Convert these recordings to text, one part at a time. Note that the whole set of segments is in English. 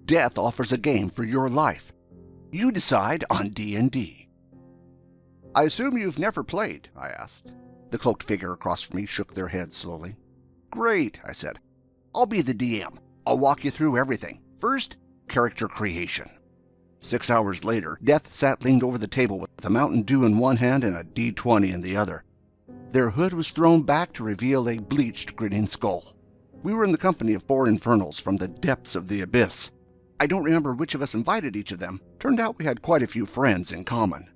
Death offers a game for your life. You decide on D&D. I assume you've never played, I asked. The cloaked figure across from me shook their heads slowly. Great, I said. I'll be the DM. I'll walk you through everything. First, character creation. 6 hours later, Death sat leaned over the table with a Mountain Dew in one hand and a D20 in the other. Their hood was thrown back to reveal a bleached, grinning skull. We were in the company of 4 infernals from the depths of the abyss. I don't remember which of us invited each of them. Turned out we had quite a few friends in common.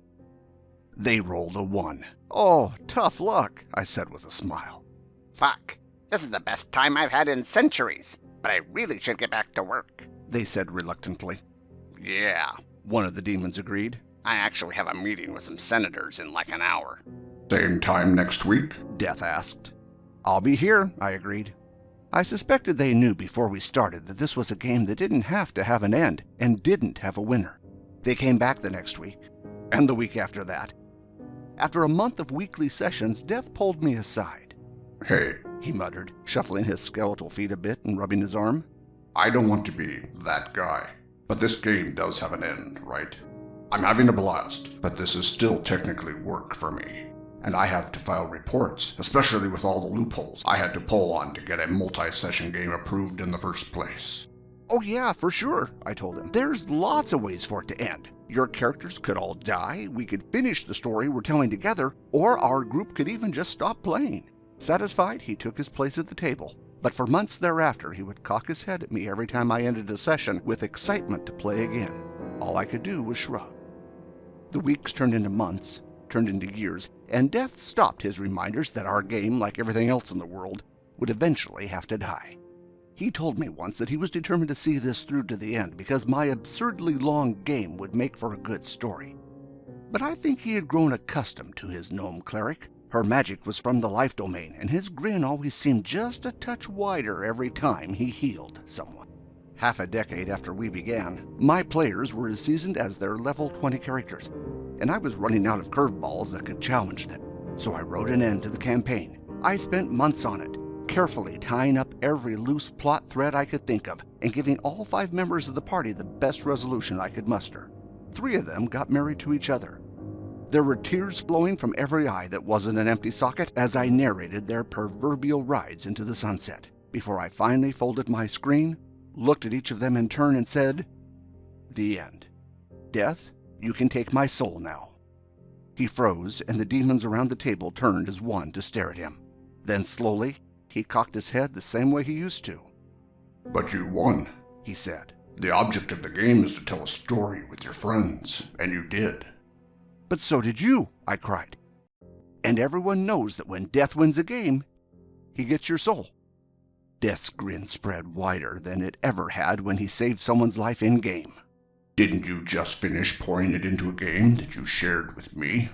They rolled a 1. Oh, tough luck, I said with a smile. Fuck, this is the best time I've had in centuries, but I really should get back to work, they said reluctantly. Yeah, one of the demons agreed. I actually have a meeting with some senators in like an hour. Same time next week? Death asked. I'll be here, I agreed. I suspected they knew before we started that this was a game that didn't have to have an end and didn't have a winner. They came back the next week, and the week after that. After a month of weekly sessions, Death pulled me aside. Hey, he muttered, shuffling his skeletal feet a bit and rubbing his arm. I don't want to be that guy, but this game does have an end, right? I'm having a blast, but this is still technically work for me. And I have to file reports, especially with all the loopholes I had to pull on to get a multi-session game approved in the first place. Oh yeah, for sure, I told him. There's lots of ways for it to end. Your characters could all die, we could finish the story we're telling together, or our group could even just stop playing. Satisfied, he took his place at the table. But for months thereafter, he would cock his head at me every time I ended a session with excitement to play again. All I could do was shrug. The weeks turned into months, turned into years, and Death stopped his reminders that our game, like everything else in the world, would eventually have to die. He told me once that he was determined to see this through to the end because my absurdly long game would make for a good story. But I think he had grown accustomed to his gnome cleric. Her magic was from the life domain, and his grin always seemed just a touch wider every time he healed someone. Half a decade after we began, my players were as seasoned as their level 20 characters, and I was running out of curveballs that could challenge them. So I wrote an end to the campaign. I spent months on it, carefully tying up every loose plot thread I could think of, and giving all 5 members of the party the best resolution I could muster. 3 of them got married to each other. There were tears flowing from every eye that wasn't an empty socket as I narrated their proverbial rides into the sunset, before I finally folded my screen, looked at each of them in turn and said, "The end. Death, you can take my soul now." He froze, and the demons around the table turned as one to stare at him. Then slowly, he cocked his head the same way he used to. But you won, he said. The object of the game is to tell a story with your friends, and you did. But so did you, I cried. And everyone knows that when Death wins a game, he gets your soul. Death's grin spread wider than it ever had when he saved someone's life in-game. Didn't you just finish pouring it into a game that you shared with me?